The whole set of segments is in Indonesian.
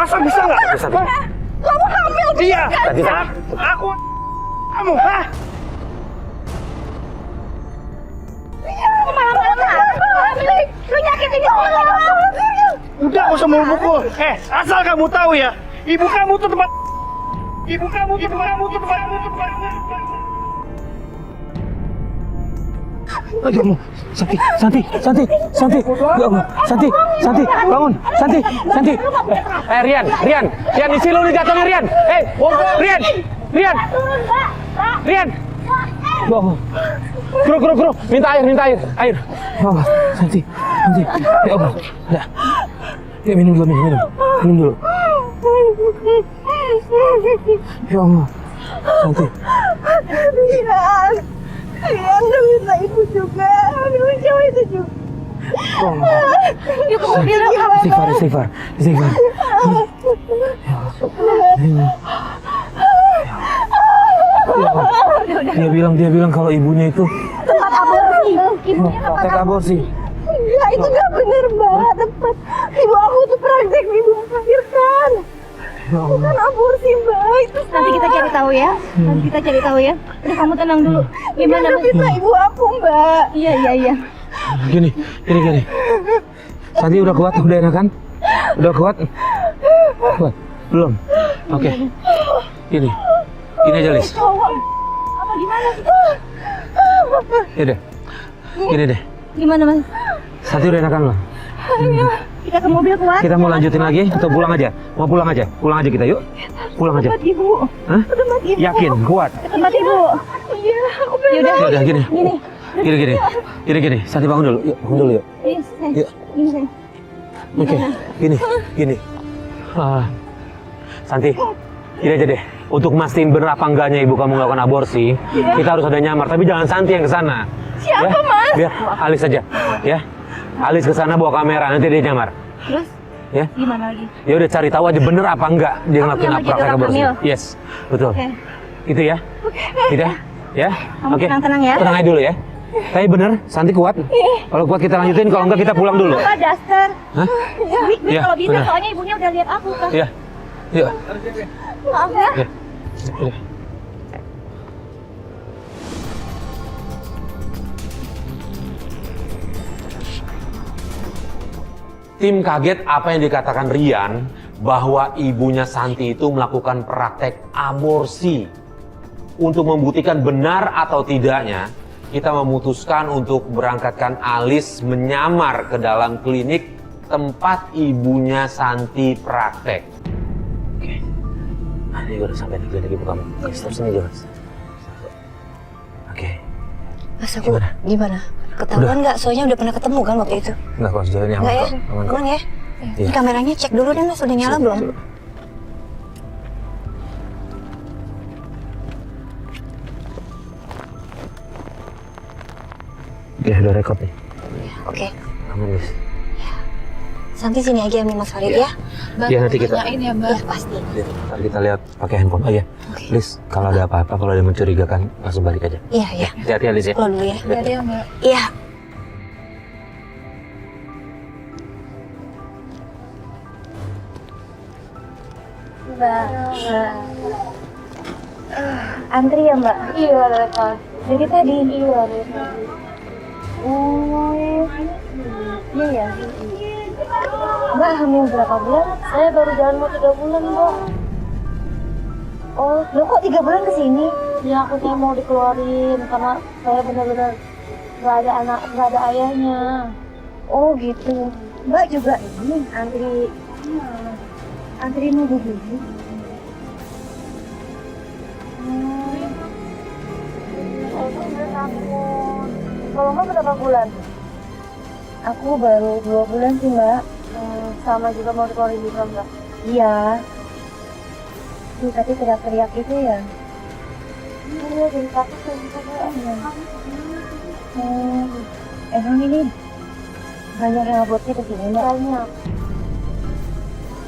Asal bisa nggak? Kamu hamil kan? Iya. Aku. Kamu, hah? Lu nyakitin ibu. Udah, gak usah mau pukul. Asal kamu tahu ya, ibu kamu tuh tempat. Aduh, Santi. Ya Allah, Santi, bangun, Santi. Rian, isi lu nih jatuh nih, Rian. Rian. Ya Allah. Guru, minta air. Ya Allah, Santi. Ya Allah. Ya minum dulu. Ya Allah, Santi. Rian udah minta ibu juga. Aduh, cewek itu juga. Yuk, kamu bilang Istighfar. Dia bilang kalau ibunya itu tempat aborsi. Ibunya praktek aborsi. Ya, itu gak bener, Mbak. Tempat ibu aku tuh praktek ibu melahirkan. Bukan aborsi, Mbak. Itu nanti kita cari tahu ya. Udah, kamu tenang dulu. Gimana, Mbak? Fitnah ibu aku, Mbak. Iya. Gini. Santi udah kuat, udah enakan? Udah kuat? Belum? Oke. Gini aja, Lis. Apa gimana? Gini deh. Gimana, Mas? Santi udah enakan loh. Kita ke mobil kuat. Kita mau lanjutin lagi atau pulang aja? Mau pulang aja? Pulang aja kita, yuk. Pulang aja. Tempat ibu. Hah? Tempat ibu. Yakin, kuat. Tempat ibu. Iya, aku pengen. Yaudah, gini. Santi bangun dulu. Yuk, bangun dulu yuk. Yuk. Ini. Oke, gini. Santi, gini aja deh. Untuk mastiin bener apa enggaknya ibu kamu melakukan aborsi, kita harus ada nyamar. Tapi jangan Santi yang kesana. Siapa, ya? Mas? Biar Alis aja, ya. Alis kesana bawa kamera, nanti dia nyamar. Terus? Ya. Gimana lagi? Ya udah cari tahu aja bener apa enggak dia ngelakuin nyamar jadi praktek orang aborsi. hamil? Yes, betul. Oke. Itu ya. Gitu ya. Kamu tenang ya. Tenang aja dulu ya. Tapi bener, Santi kuat. Kalau kuat kita lanjutin, kalau enggak kita pulang dulu. Apa daster? Hah? Iya, kalau bisa bener. soalnya ibunya udah lihat aku kan. Iya. Yuk. Maaf ya. Ya. Udah. Tim kaget apa yang dikatakan Rian bahwa ibunya Santi itu melakukan praktek aborsi. Untuk membuktikan benar atau tidaknya, kita memutuskan untuk berangkatkan Alis menyamar ke dalam klinik tempat ibunya Santi praktek. Oke. Ini udah sampai di klinik ibu kamu. Stop sini aja, Mas. Oke. Mas, aku gimana? Ketahuan nggak? Soalnya udah pernah ketemu kan waktu itu. Enggak kok, sejauh ini aman Nggak ya? kok. Aman kok. Aman ya? Iya. Ini kameranya cek dulu deh, Mas. Udah nyala belum? Ya, udah rekod nih. Oke. Aman, Miss. Santi sini aja sama Mas Farid ya. Iya, nanti kita. Ya, pasti. Ntar kita lihat pakai handphone. Oh iya. Liz, kalau ada apa-apa, kalau ada yang mencurigakan, langsung balik aja. Iya. Hati-hati ya, Liz ya. Lo dulu ya. Ada ya, Mbak. Iya. Mbak. Antri ya, Mbak? Iya, Rekal. Jadi tadi? Iya, Rekal. Oh, iya ya? Mbak hamil berapa bulan? Saya baru jalan mau 3 bulan, Mbak. Oh, lo kok 3 bulan kesini? Ya, aku saya mau dikeluarin karena saya benar-benar nggak ada anak, nggak ada ayahnya. Oh gitu. Mbak juga ini antri mau bubu. Kalau Mbak berapa bulan? Aku baru 2 bulan sih, Mbak. Sama juga mau dikeluarin juga, Mbak. Iya. Tapi teriak-teriak itu ya? Iya, jadi takut juga. Emang ini banyak yang aborsi ke sini, Mbak? Banyak.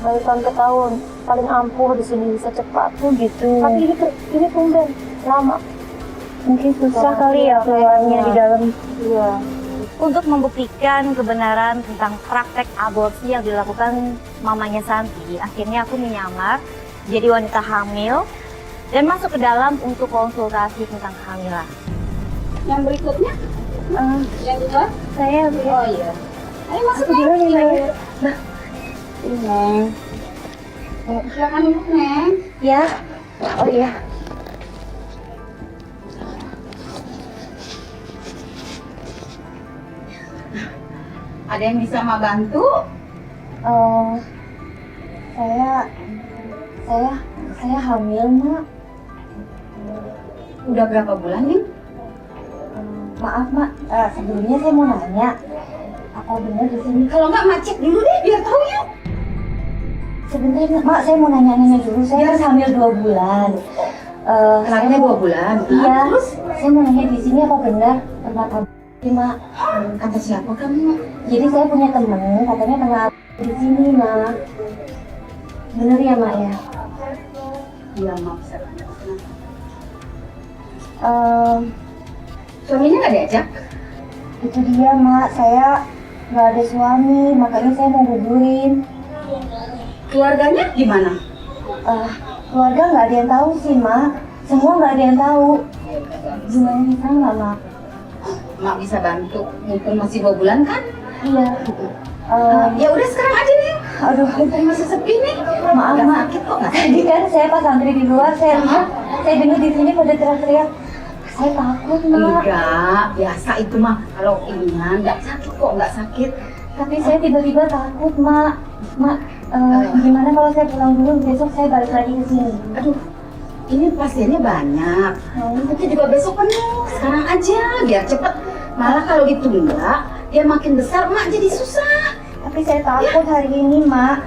Dari tahun ke tahun, paling ampuh di sini bisa cepat. Oh gitu. Tapi ini tumben, lama. Mungkin susah kali ya keluarnya di dalam. Iya. Untuk membuktikan kebenaran tentang praktek aborsi yang dilakukan mamanya Santi, akhirnya aku menyamar jadi wanita hamil dan masuk ke dalam untuk konsultasi tentang kehamilan. Yang berikutnya? Yang kedua? Saya Oh iya. Ayo masuk dulu nih, Neng. Ini, Neng. Silakan duduk, Neng. Ya. Oh iya. Ada yang bisa Ma bantu? Saya hamil, Mak. Udah berapa bulan, Neng? Maaf, Mak. Sebelumnya saya mau nanya. Apa benar di sini? Kalau nggak Ma cek dulu deh, biar tahu yuk. Sebentar, Mak. Saya mau nanya-nanya dulu. Saya kan hamil 2 bulan. Terakhirnya 2 bulan. Iya. Saya mau nanya di sini apa benar tempat aborsi, Mak? Kata siapa kamu? Jadi saya punya temen, katanya kena di sini, Mak. Bener ya, Mak ya? Iya, Ma bisa. Suaminya nggak diajak? Itu dia, Mak. Saya nggak ada suami, makanya saya mau gugurin. Keluarganya gimana? Keluarga nggak ada yang tahu sih, Mak. Semua nggak ada yang tahu. Gimana bisa nggak, Mak? Mak bisa bantu. Mumpung masih 2 bulan kan? Iya. Ya udah sekarang aja nih. Aduh, Masih sepi nih. maaf, Nggak Mak. sakit kok, nggak Tadi kan saya pas antri di luar, saya lihat, saya dengar di sini pada teriak-teriak. Saya takut, Mak. Enggak, biasa itu mah. Kalau inian nggak sakit kok, nggak sakit. Tapi saya tiba-tiba takut, Mak. Mak, gimana kalau saya pulang dulu, besok saya balik lagi ke sini? Aduh, ini pasiennya banyak. Nanti juga besok penuh. Sekarang aja, biar cepet. Malah kalau ditunda, dia makin besar, Mak jadi susah. Tapi saya takut hari ini, Mak.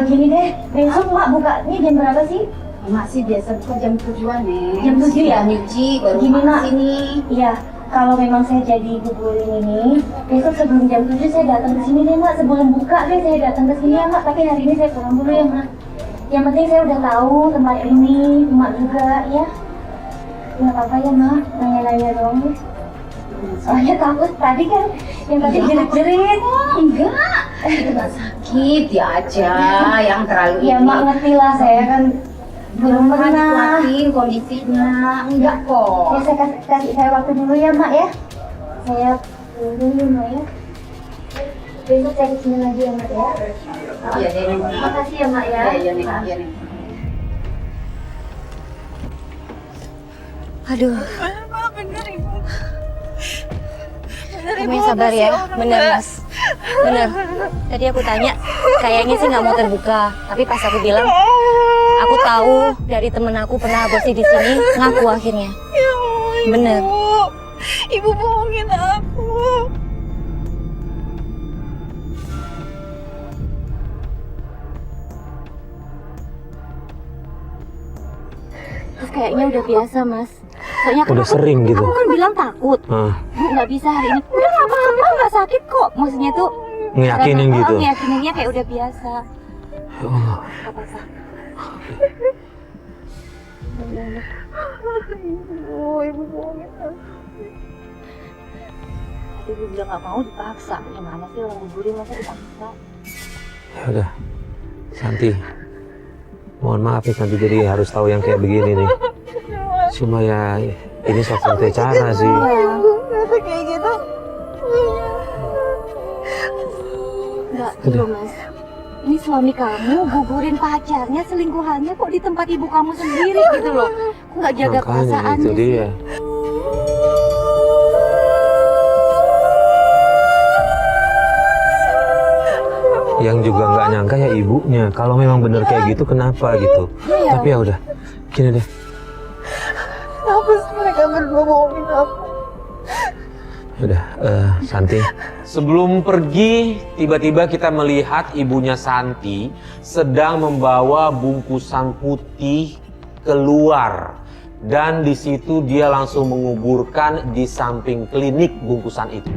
Gini deh, besok Mak bukanya jam berapa sih? Mak sih biasa buka jam 7-an, Nek. Jam 7 ya? Nyuci, baru Gini, Mak Mak. sini. Iya, kalau memang saya jadi gugurin ini, besok sebelum jam 7 saya datang ke sini deh, Mak. Sebelum buka deh saya datang ke sini ya, Mak. Tapi hari ini saya pulang dulu ya, Mak. Yang penting saya udah tahu tempat ini, Mak juga, ya. Nggak apa-apa ya, Mak. Nanya-nanya doang deh. Soalnya takut tadi kan yang tadi jerit-jerit. Enggak, itu nggak sakit, dia aja yang terlalu Ya, Mak ngerti lah, saya kan belum pernah. nikmatin kondisinya. Enggak kok. Ya, saya kasih saya waktu dulu ya, Mak ya. Saya dulu, Mak ya. Besok saya kesini lagi ya, Mak ya. Iya, Nek. Makasih ya, Mak ya. Iya, Nek. Iya, Nek. Aduh. Kamu yang sabar ya, bener Mas. Bener. Tadi aku tanya, kayaknya sih nggak mau terbuka. Tapi pas aku bilang, aku tahu dari temen aku pernah aborsi di sini, ngaku akhirnya. Ya Allah, Ibu. Bener. Ibu bohongin aku. Terus kayaknya udah biasa, Mas. Soalnya kan Udah sering gitu. Aku kan bilang takut. Bu, nggak bisa hari ini. Udah nggak apa-apa, nggak sakit kok. Maksudnya tuh Ngeyakinin gitu. Ngeyakininnya kayak udah biasa. Ya Allah. Nggak apa-apa. Ibu bohongin aku. Tadi gue bilang nggak mau dipaksa. Gimana sih orang gugurin masa dipaksa? Ya udah. Santi. Mohon maaf nih Santi, jadi harus tahu yang kayak begini nih. Cuma ya ini satu-satunya cara sih. Ternyata kayak gitu. Enggak, dulu Mas. Ini suami kamu gugurin pacarnya, selingkuhannya kok di tempat ibu kamu sendiri gitu loh. Kok nggak jaga Makanya perasaannya itu sih? dia. Yang juga nggak nyangka ya ibunya. Kalau memang bener kayak gitu, kenapa gitu? Tapi ya udah, gini deh. Kenapa sih mereka berdua bohongin aku? Udah, Santi. Sebelum pergi, tiba-tiba kita melihat ibunya Santi sedang membawa bungkusan putih keluar. Dan di situ dia langsung menguburkan di samping klinik bungkusan itu.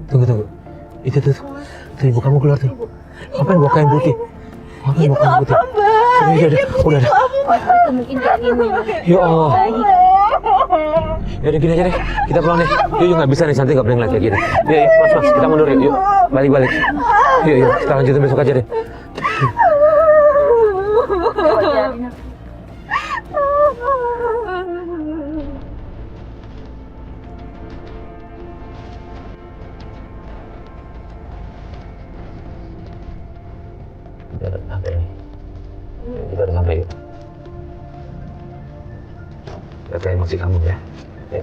Tunggu. Itu tuh ibu kamu keluar tuh. Ngapain bawa kain putih? Ngapain bawa kain putih? Udah. Itu mungkin dari ini. Ya Allah. Yaudah gini aja deh, kita pulang deh. Yuk, nggak bisa nih, Santi nggak boleh ngeliat kayak gini. Yuk, mas, kita mundur yuk. Yuk, balik. Yuk, kita lanjutin besok aja deh. Kita udah sampai nih. Kita udah sampai yuk. Jaga emosi kamu ya. Ya.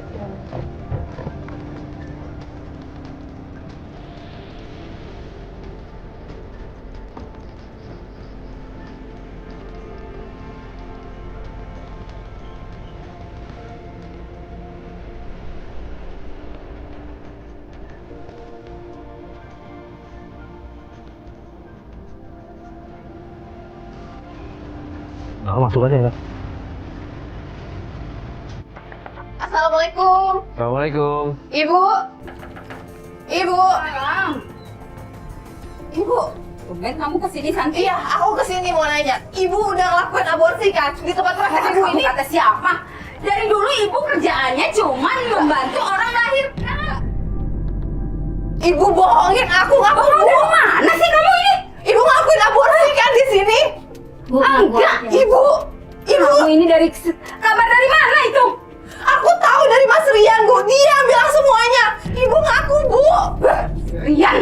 Masuk aja ya. Assalamualaikum. Assalamualaikum. Ibu. Ibu. Ben, kamu kesini Santi? Iya, aku kesini mau nanya. Ibu udah ngelakuin aborsi kan di tempat praktek ibu ini? Kata siapa? Dari dulu ibu kerjaannya cuma membantu orang lahirkan. Ibu bohongin aku, ngaku Dari mana sih kamu ini? Ibu ngelakuin aborsi kan di sini? Enggak. Ibu. Kamu ini dari kabar dari mana itu? Aku tahu dari Mas Rian, Bu. Dia yang bilang semuanya. Ibu ngaku, Bu. Rian,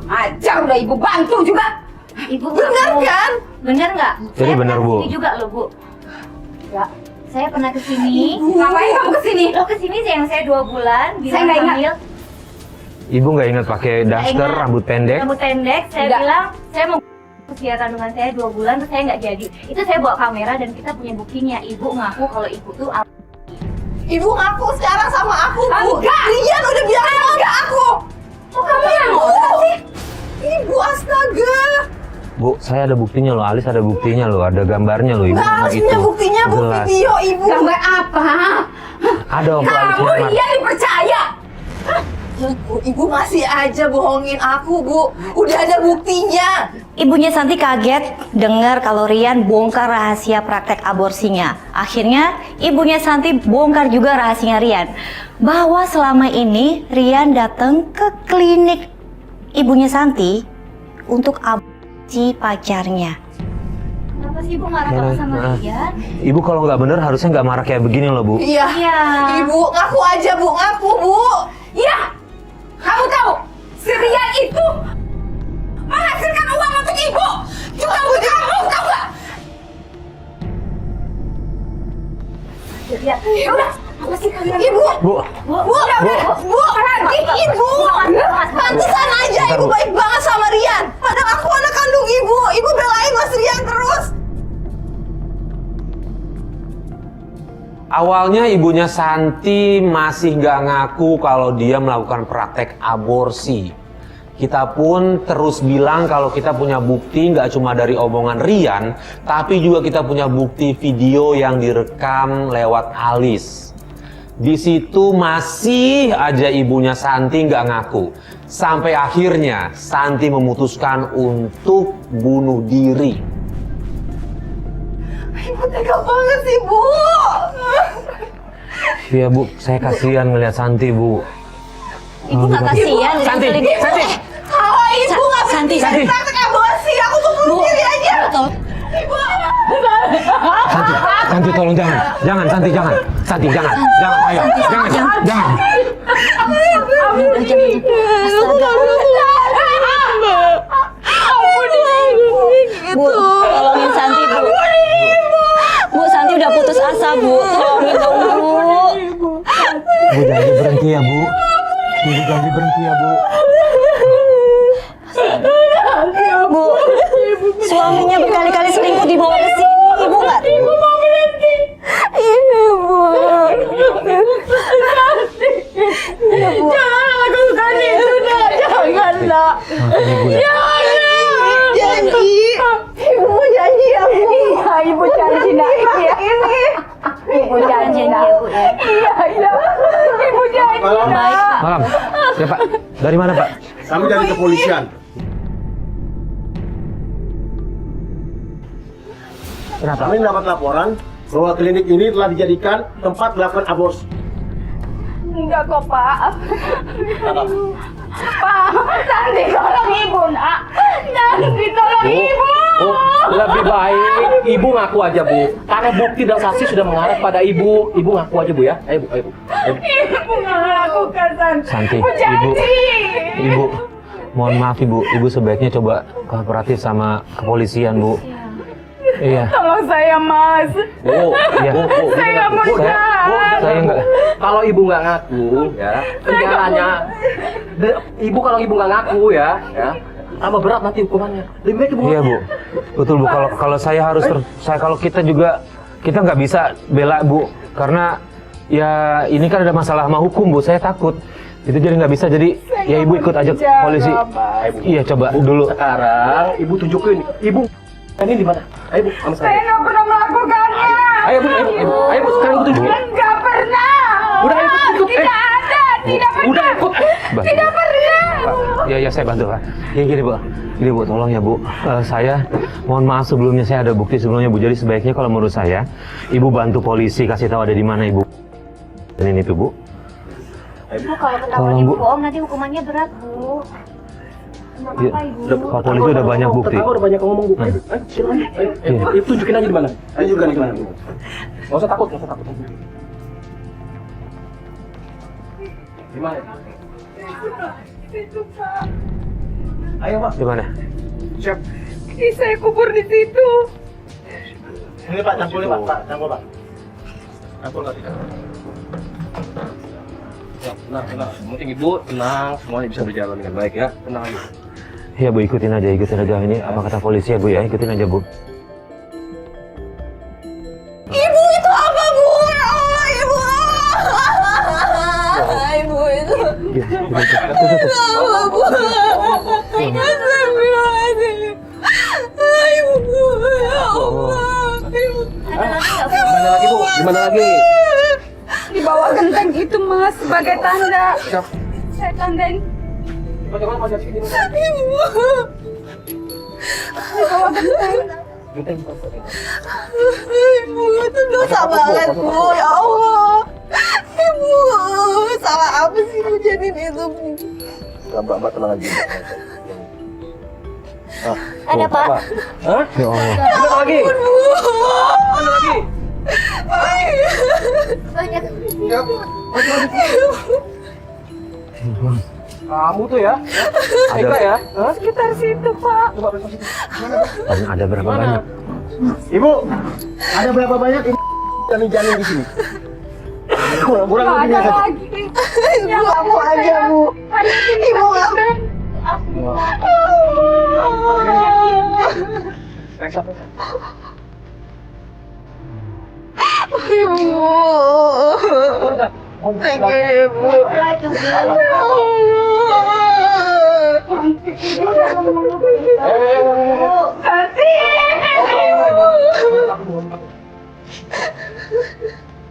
ajar udah ibu bantu juga. Ibu Bener kan? Bener nggak? Jadi Saya bener, pernah Bu. kesini juga loh, Bu. Ya, saya pernah kesini. Ngapain kamu kesini? Lo kesini yang saya 2 bulan, bilang Saya nggak ingat. hamil. Ibu nggak ingat pakai daster, ingat. rambut pendek? Rambut pendek, saya Enggak. bilang saya mau usia kandungan saya 2 bulan, terus saya nggak jadi. Itu saya bawa kamera dan kita punya buktinya. Ibu ngaku kalau ibu tuh Ibu ngaku sekarang sama aku, Bu. Enggak. Rian udah bilang sama aku. Kok kamu yang ngotot sih? Ibu, astaga. Bu, saya ada buktinya loh, Alis ada buktinya loh, ada gambarnya loh, Ibu. Nggak ngomong harus punya buktinya, Bu. Jelas. Video, Ibu. Gambar apa? Ada waktu Alis Kamu ngelamar. Rian dipercaya? Ibu masih aja bohongin aku, Bu. Udah ada buktinya. Ibunya Santi kaget dengar kalau Rian bongkar rahasia praktek aborsinya. Akhirnya ibunya Santi bongkar juga rahasianya Rian. Bahwa selama ini Rian datang ke klinik ibunya Santi untuk aborsi pacarnya. Kenapa sih ibu marah banget sama Rian? Ibu kalau nggak bener harusnya nggak marah kayak begini loh, Bu. Iya. Iya. Ibu, ngaku aja, Bu. Ngaku, Bu. Ya, kamu tahu si Rian itu menghasilkan uang untuk ibu. Juga untuk kamu, tahu nggak? Ya udah, apa sih kalian? Ibu. Bu, Bu, Ranti, Ibu. Pantesan aja Bentar, Ibu Bu. baik banget sama Rian. Padahal aku anak kandung Ibu. Ibu belain Mas Rian terus. awalnya ibunya Santi masih nggak ngaku kalau dia melakukan praktek aborsi. Kita pun terus bilang kalau kita punya bukti nggak cuma dari omongan Rian, tapi juga kita punya bukti video yang direkam lewat Alis. Di situ masih aja ibunya Santi nggak ngaku. Sampai akhirnya Santi memutuskan untuk bunuh diri. Ibu tega banget sih, Bu. Iya, Bu, saya kasihan ngeliat Santi, Bu. Ibu nggak kasihan lihat Santi, selingkuh. Santi. Kalau Ibu nggak Santi, berhenti Santi. praktek aborsi, aku tuh bunuh diri aja. Ibu. Santi tolong jangan, Santi jangan, ayo, jangan. Bu, tolongin Santi, Bu. Bu, Santi udah putus asa, Bu. Tolongin dong, Bu. Bu, jangan berhenti ya, Bu. Ibu jangan berhenti ya, Bu. Bu, suaminya berkali-kali selingkuh dibawa ke sini. Ibu nggak? Ibu mau berhenti. Ibu. Jangan lakukan itu, nak. Jangan, nak. Maafin Ibu ya. Janji. Ibu janji ya, Bu. Iya, Ibu janji, nak. Ini. Ibu janji, nak. Ya, Bu, ya. Iya, iya. Ibu janji, nak. Malam. Ya, Pak. Dari mana, Pak? Kami dari kepolisian. Kenapa? Kami mendapat laporan bahwa klinik ini telah dijadikan tempat melakukan aborsi. Enggak kok, Pak. Pak, Santi tolong ibu, nak. Santi tolong ibu. Bu, lebih baik ibu ngaku aja, Bu. Karena bukti dan saksi sudah mengarah pada ibu. Ibu ngaku aja, Bu ya. Ayo, Bu. Ayo, Bu. Ayo, Bu. Ibu nggak melakukan, Santi. Santi, Ibu janji. Ibu, mohon maaf Ibu. Ibu sebaiknya coba kooperatif sama kepolisian, Bu. Iya. Tolong saya, Mas. Bu, Iya. Bu. Saya nggak mau Saya- jahat. Saya nggak. Kalau ibu nggak ngaku, ya, penjaranya. Ibu kalau ibu nggak ngaku, ya, tambah berat nanti hukumannya. Lebih baik ibu. Iya Bu, betul Bu. Kalau saya harus kalau kita juga kita nggak bisa bela Bu, karena ya ini kan ada masalah sama hukum Bu. Saya takut itu jadi nggak bisa. Jadi ya Ibu ikut aja polisi. Ayo, Bu. Iya coba Bu, dulu. Sekarang ibu tunjukin. Ibu ini di mana? Ayo Bu, sama Saya saya. nggak pernah melakukannya. Ayo Bu, ayo Bu, sekarang ibu tunjukin. Nggak pernah. Udah ayo Bu, tunjuk. Tidak ada. Tidak pernah. Udah ikut. Bantu. Tidak pernah. Ya saya bantu Pak. Ya gini Bu, tolong ya Bu. Saya mohon maaf sebelumnya, saya ada bukti sebelumnya Bu. Jadi sebaiknya kalau menurut saya, Ibu bantu polisi kasih tahu ada di mana Ibu. Dan ini tuh Bu. Bu, kalau Tolong, ketahuan Bu. ibu bohong nanti hukumannya berat, Bu. Nggak Iya. apa-apa, Ibu. Pak polisi udah banyak bukti. Tetangga udah banyak ngomong, Bu. Ayo, silakan. Ayo, ibu tunjukin aja di mana. Ayo juga di mana. Nggak usah takut, nggak usah takut. Di mana? Itu, Pak. Ayo, Pak. Di mana? Siap. Saya kubur di situ. Ini Pak, campur Pak. Campur Pak. Campur Pak. Ya, tenang. Yang penting ibu tenang, semuanya bisa berjalan dengan baik ya. Tenang aja. Iya Bu, ikutin aja ini. Apa kata polisi ya Bu ya? Ikutin aja Bu. Ibu itu apa, Bu? Ya Allah, Ibu. Ibu itu. Iya, tutup. Allah, Bu. Astagfirullahaladzim. Ibu, ya Allah. Ibu. Mana lagi Bu? Di mana lagi? Di bawah genteng itu, Mas, sebagai tanda. Siap. Saya tandain. Coba Mas sini. Ibu. Di bawah genteng. Ibu, itu dosa banget, Bu. Ya Allah. Ibu, salah apa sih lu jadiin itu, Bu? Mbak tenang aja. Ada, Pak. Hah? Ya Allah. Mana lagi? Mana lagi? Banyak. Kamu tuh ya? Tega ya? Hah? Sekitar situ, Pak. Coba besok sini. Paling ada berapa banyak? Ibu, ada berapa banyak ini janin-janin di sini? Kurang Nggak lebihnya ada saja. lagi. Ibu, aku aja, Bu. Ibu, aku. Reksa.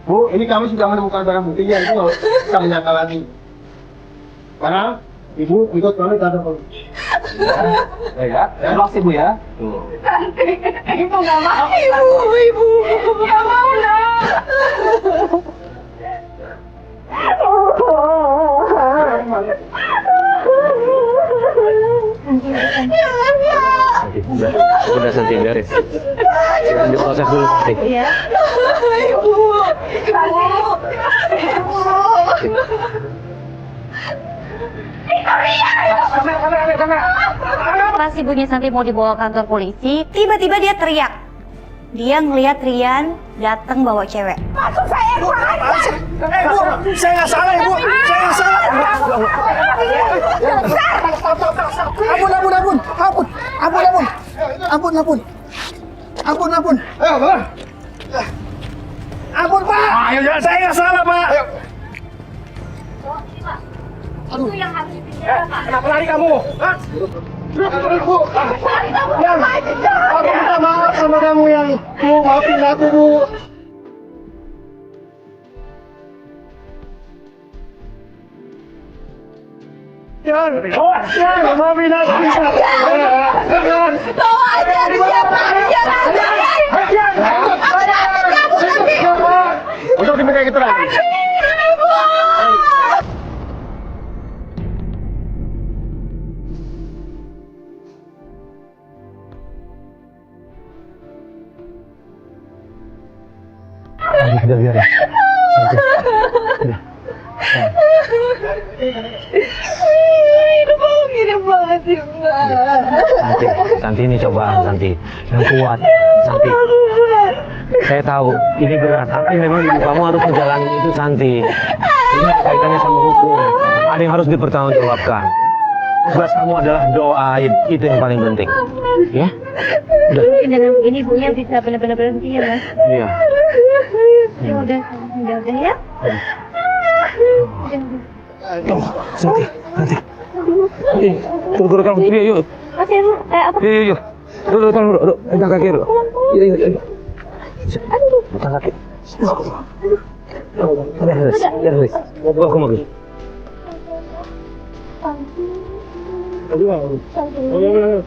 Bu, ini kami sudah menemukan barang buktinya, itu nggak kita menyangka lagi. Sekarang, Ibu ikut kami ke kantor polisi. Ya, terima kasih Bu ya. Tuh. Ibu nggak mau. Ibu nggak mau, nak. Udah Santi beres. Lanjut proses dulu Santi. Iya. Ibu. Pas ibunya Santi mau dibawa ke kantor polisi, tiba-tiba dia teriak. Dia ngeliat Rian datang bawa cewek. Bu, saya nggak salah Ibu, saya nggak salah. Ampun. Ayo, Bang. Ampun, Pak. Ayo, saya nggak salah, Pak. Itu yang harus dipenjara, Pak. Kenapa lari kamu? Hah? Bu, yang aku minta maaf sama kamu yang mau maafin aku, Bu. Jangan, maafin aku. Untuk diminta keterangan. Udah biar ya. Hidup aku gini banget sih, Mbak. Santi ini cobaan, Santi. Yang kuat, Santi. Saya tahu ini berat, tapi memang ibu kamu harus menjalani itu, Santi. Ini kaitannya sama hukum. Ada yang harus dipertanggungjawabkan. Tugas kamu adalah doa, itu yang paling penting. Ya? Udah. Dengan begini ibunya bisa benar-benar berhenti ya, Mas. Iya. Ya udah ya. Oh, Santi, Santi. Turun kamu, yuk. Oke, Bu. Apa? Yuk. Duduk, duduk. Angkat kaki dulu. Yuk. Angkat kaki. Udah. Bawa ke mobil. Aduh.